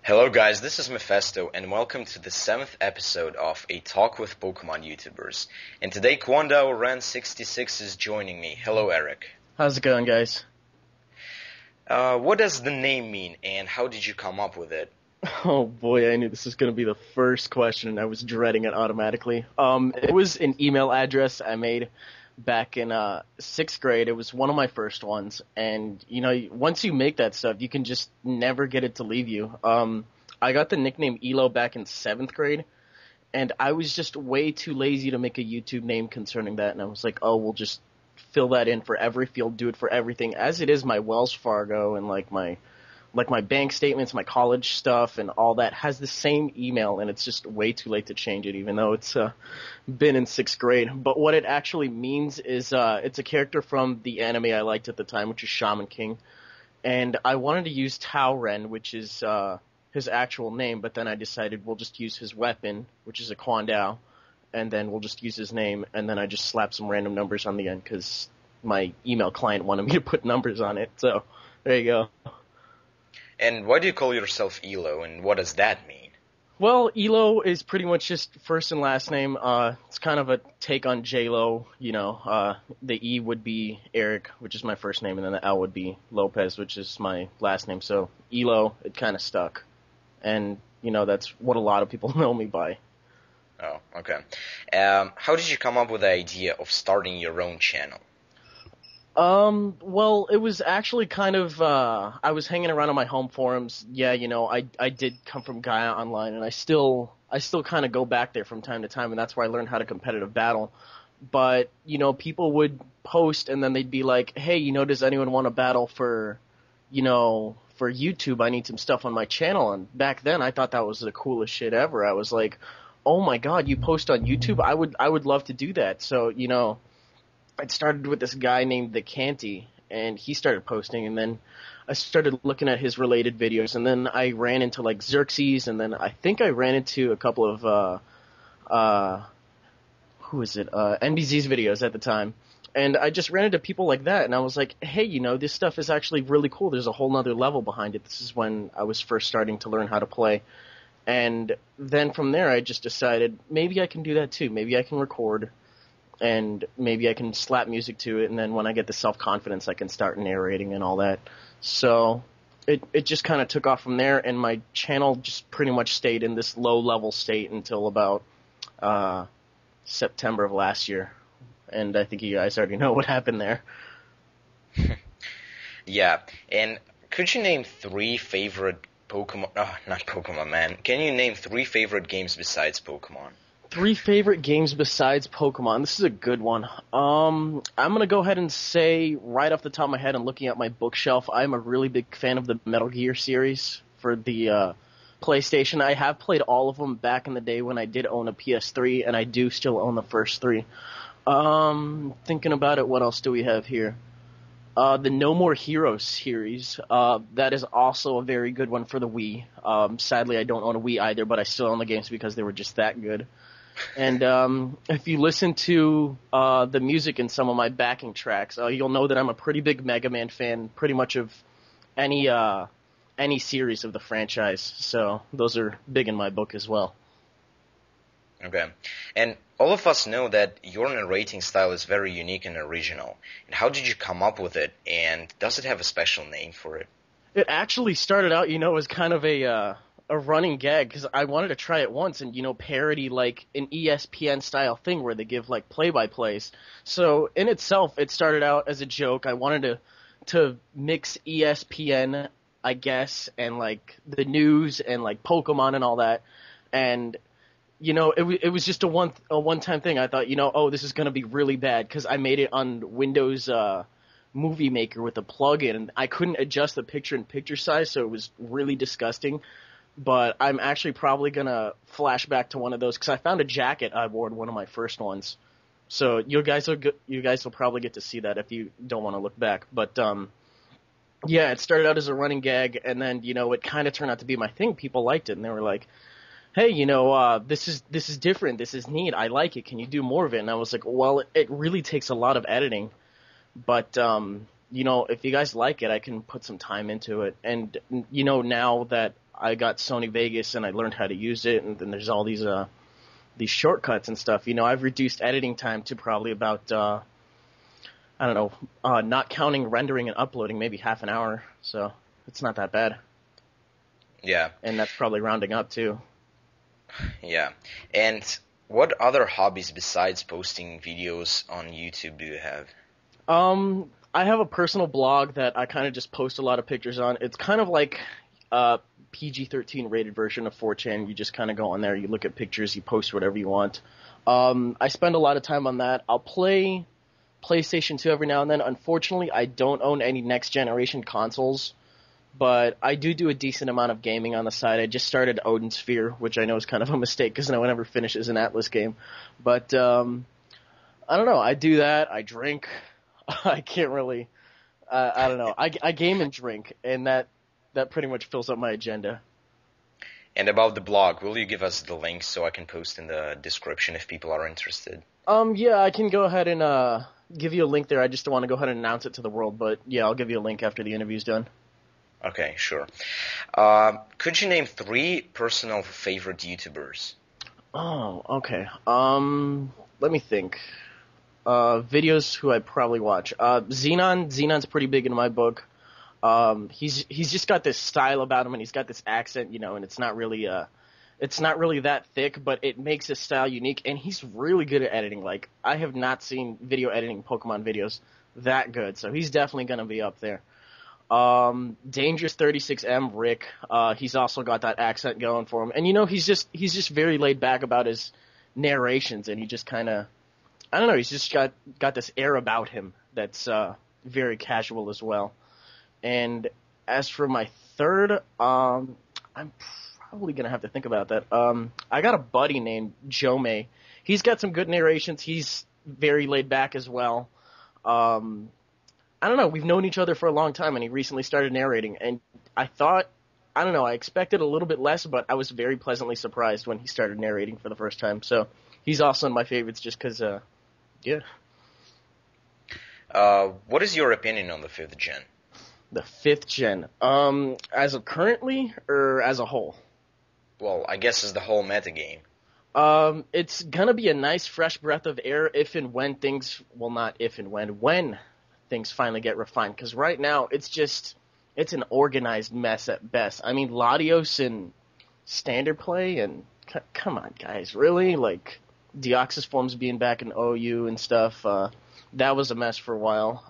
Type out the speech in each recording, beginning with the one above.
Hello guys, this is Mephisto and welcome to the 7th episode of A Talk with Pokemon YouTubers. And today Kwandao Ran66 is joining me. Hello Eric. How's it going, guys? What does the name mean and how did you come up with it? Oh boy, I knew this was going to be the first question and I was dreading it automatically. It was an email address I made back in 6th grade. It was one of my first ones, and once you make that stuff, you can just never get it to leave you. I got the nickname Elo back in 7th grade, and I was just way too lazy to make a YouTube name concerning that, and I was like, oh, we'll just fill that in for every field, do it for everything. As it is, my Wells Fargo and my bank statements, my college stuff, and all that has the same email, and it's just way too late to change it, even though it's been in 6th grade. But what it actually means is it's a character from the anime I liked at the time, which is Shaman King, and I wanted to use Tauren, which is his actual name, but then I decided we'll just use his weapon, which is a Kwandao, and then we'll just use his name, and then I just slapped some random numbers on the end, because my email client wanted me to put numbers on it, so there you go. And why do you call yourself Elo, and what does that mean? Well, Elo is pretty much just first and last name. It's kind of a take on J-Lo, the E would be Eric, which is my first name, and then the L would be Lopez, which is my last name. So Elo, it kind of stuck. And, that's what a lot of people know me by. Oh, okay. How did you come up with the idea of starting your own channel? Well, it was actually kind of, I was hanging around on my home forums. Yeah, I did come from Gaia Online, and I still kind of go back there from time to time, and that's where I learned how to competitive battle. But, people would post, and then they'd be like, hey, does anyone want to battle for YouTube? I need some stuff on my channel. And back then, I thought that was the coolest shit ever. I was like, oh my god, you post on YouTube? I would love to do that. So, it started with this guy named The Canty, and he started posting, and then I started looking at his related videos, and then I ran into, Xerxes, and then I think I ran into a couple of, NBZ's videos at the time, and I just ran into people like that, and I was like, hey, this stuff is actually really cool, there's a whole nother level behind it. This is when I was first starting to learn how to play, and then from there I just decided, maybe I can do that too, maybe I can record, and maybe I can slap music to it, and then when I get the self-confidence, I can start narrating and all that. So it just kind of took off from there, and my channel just pretty much stayed in this low-level state until about September of last year. And I think you guys already know what happened there. Yeah, and could you name 3 favorite Pokemon... Oh, not Pokemon, man. Can you name 3 favorite games besides Pokemon? 3 favorite games besides Pokemon. This is a good one. I'm going to go ahead and say, right off the top of my head and looking at my bookshelf, I'm a really big fan of the Metal Gear series for the PlayStation. I have played all of them back in the day when I did own a PS3, and I do still own the first 3. Thinking about it, what else do we have here? The No More Heroes series. That is also a very good one for the Wii. Sadly, I don't own a Wii either, but I still own the games because they were just that good. And if you listen to the music in some of my backing tracks, you'll know that I'm a pretty big Mega Man fan, pretty much of any series of the franchise. So those are big in my book as well. Okay. And all of us know that your narrating style is very unique and original. And how did you come up with it? And does it have a special name for it? It actually started out, as kind of a running gag, because I wanted to try it once and, parody, an ESPN-style thing where they give, play-by-plays. So, in itself, it started out as a joke. I wanted to mix ESPN, I guess, and, the news and, Pokemon and all that. And, it was just a one-time thing. I thought, oh, this is going to be really bad, because I made it on Windows Movie Maker with a plugin, and I couldn't adjust the picture-in-picture size, so it was really disgusting. But I'm actually probably going to flash back to one of those, because I found a jacket I wore in one of my first ones. So you guys will probably get to see that if you don't want to look back. But, yeah, it started out as a running gag, and then, it kind of turned out to be my thing. People liked it, and they were like, hey, this is different, this is neat, I like it, can you do more of it? And I was like, well, it really takes a lot of editing. But, if you guys like it, I can put some time into it. And, now that I got Sony Vegas and I learned how to use it, and then there's all these shortcuts and stuff. I've reduced editing time to probably about I don't know, not counting rendering and uploading, maybe half an hour. So it's not that bad. Yeah. And that's probably rounding up too. Yeah. And what other hobbies besides posting videos on YouTube do you have? I have a personal blog that I kind of just post a lot of pictures on. It's kind of like a PG-13 rated version of 4chan. You just kind of go on there, you look at pictures, you post whatever you want. I spend a lot of time on that. I'll play PlayStation 2 every now and then. Unfortunately, I don't own any next generation consoles, but I do a decent amount of gaming on the side. I just started Odin Sphere, which I know is kind of a mistake because no one ever finishes an Atlas game. But I don't know. I do that. I drink. I can't really. I don't know. I game and drink, and that pretty much fills up my agenda. And about the blog, will you give us the link so I can post in the description if people are interested? Yeah, I can go ahead and give you a link there. I just don't want to go ahead and announce it to the world, but yeah, I'll give you a link after the interview's done. Okay, sure. Could you name 3 personal favorite YouTubers? Oh, okay. Let me think. Videos who I probably watch. Xenon's pretty big in my book. He's just got this style about him, and he's got this accent, and it's not really that thick, but it makes his style unique, and he's really good at editing. Like, I have not seen video editing Pokemon videos that good, so he's definitely gonna be up there. Dangerous 36M, Rick, he's also got that accent going for him, and he's just very laid back about his narrations, and he just kind of, I don't know, he's just got this air about him that's very casual as well. And as for my third, I'm probably gonna have to think about that. I got a buddy named Joe May. He's got some good narrations. He's very laid back as well. I don't know. We've known each other for a long time, and he recently started narrating. And I expected a little bit less, but I was very pleasantly surprised when he started narrating for the first time. So he's also in my favorites just because, yeah. What is your opinion on the 5th gen? The 5th gen. As of currently, or as a whole? Well, I guess as the whole metagame. It's gonna be a nice fresh breath of air if and when things, well, not if and when things finally get refined. Because right now, it's an organized mess at best. I mean, Latios and Standard Play, and come on, guys, really? Like, Deoxys forms being back in OU and stuff, that was a mess for a while.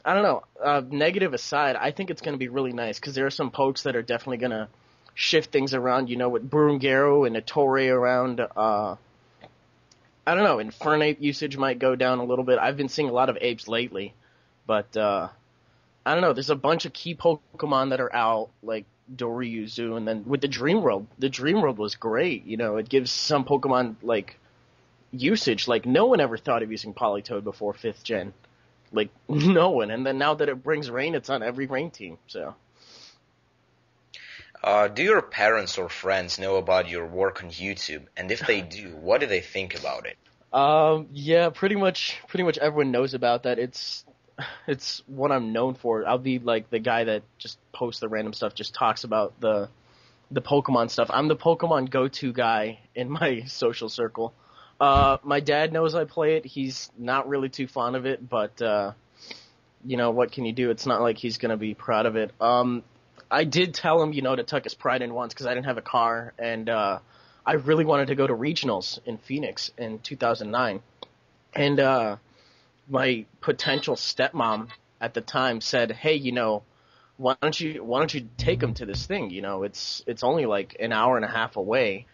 I don't know. Negative aside, I think it's going to be really nice because there are some pokes that are definitely going to shift things around, with Burungero and Ettore around. I don't know, Infernape usage might go down a little bit. I've been seeing a lot of apes lately, but I don't know. There's a bunch of key Pokemon that are out, like Doryuzu, and then with the Dream World was great. It gives some Pokemon, like, usage. Like, no one ever thought of using Politoed before 5th gen. Like, no one. And then now that it brings rain, it's on every rain team, so. Do your parents or friends know about your work on YouTube? And if they do, what do they think about it? Yeah, pretty much everyone knows about that. It's what I'm known for. I'll be like the guy that just posts the random stuff, just talks about the Pokemon stuff. I'm the Pokemon go-to guy in my social circle. My dad knows I play it. He's not really too fond of it, but, what can you do? It's not like he's gonna be proud of it. I did tell him, to tuck his pride in once because I didn't have a car, and I really wanted to go to regionals in Phoenix in 2009. And my potential stepmom at the time said, "Hey, why don't you take him to this thing? It's only like an hour and a half away,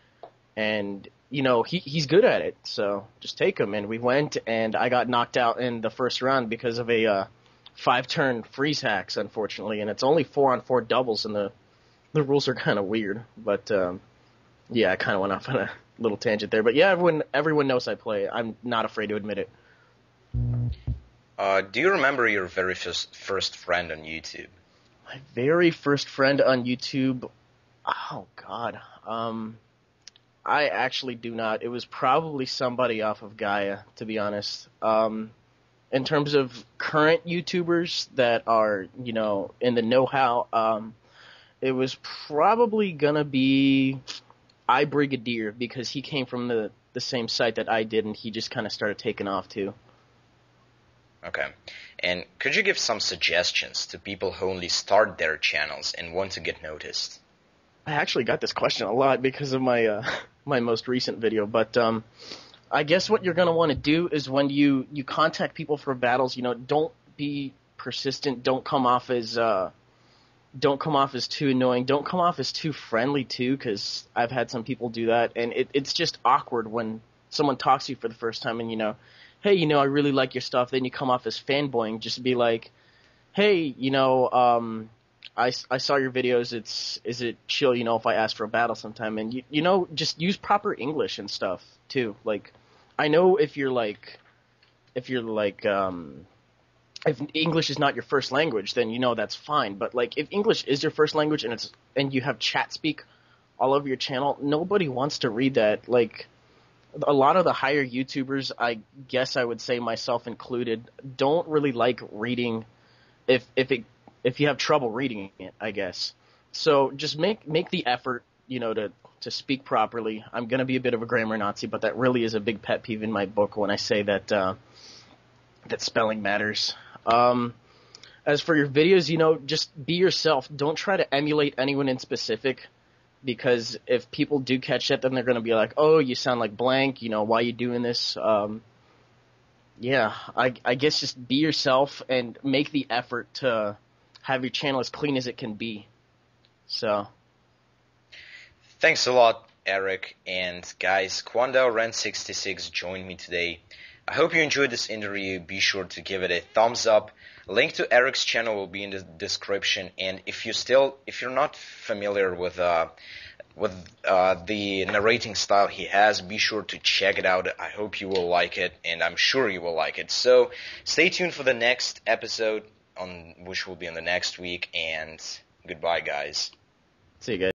and he's good at it, so just take him." And we went, and I got knocked out in the first round because of a 5-turn freeze hacks, unfortunately, and it's only 4-on-4 doubles, and the rules are kind of weird. But yeah, I kind of went off on a little tangent there. But yeah, everyone knows I play. I'm not afraid to admit it. Do you remember your very first friend on YouTube? My very first friend on YouTube? Oh, God. I actually do not. It was probably somebody off of Gaia, to be honest. In terms of current YouTubers that are, in the know-how, It was probably gonna be iBrigadier because he came from the same site that I did, and he just kind of started taking off too. Okay. And could you give some suggestions to people who only start their channels and want to get noticed? I actually got this question a lot because of my my most recent video, but I guess what you're gonna want to do is when you contact people for battles, don't be persistent. Don't come off as too annoying. Don't come off as too friendly too, because I've had some people do that, and it's just awkward when someone talks to you for the first time and hey, I really like your stuff. Then you come off as fanboying. Just be like, hey, I saw your videos. Is it chill, if I ask for a battle sometime? And just use proper English and stuff too. Like, I know if English is not your first language, then that's fine. But like, if English is your first language and you have chat speak all over your channel, nobody wants to read that. Like, a lot of the higher YouTubers, I guess I would say myself included, don't really like reading if you have trouble reading it, I guess. So just make the effort, to speak properly. I'm gonna be a bit of a grammar Nazi, but that really is a big pet peeve in my book when I say that that spelling matters. As for your videos, just be yourself. Don't try to emulate anyone in specific, because if people do catch that, then they're going to be like, oh, you sound like blank, why are you doing this? Yeah, I guess just be yourself and make the effort to have your channel as clean as it can be. So. Thanks a lot, Eric. And guys, QuandaRen66 joined me today. I hope you enjoyed this interview. Be sure to give it a thumbs up. Link to Eric's channel will be in the description. And if you're not familiar with the narrating style he has, be sure to check it out. I hope you will like it, and I'm sure you will like it. So stay tuned for the next episode, which will be in the next week. And goodbye, guys. See you guys.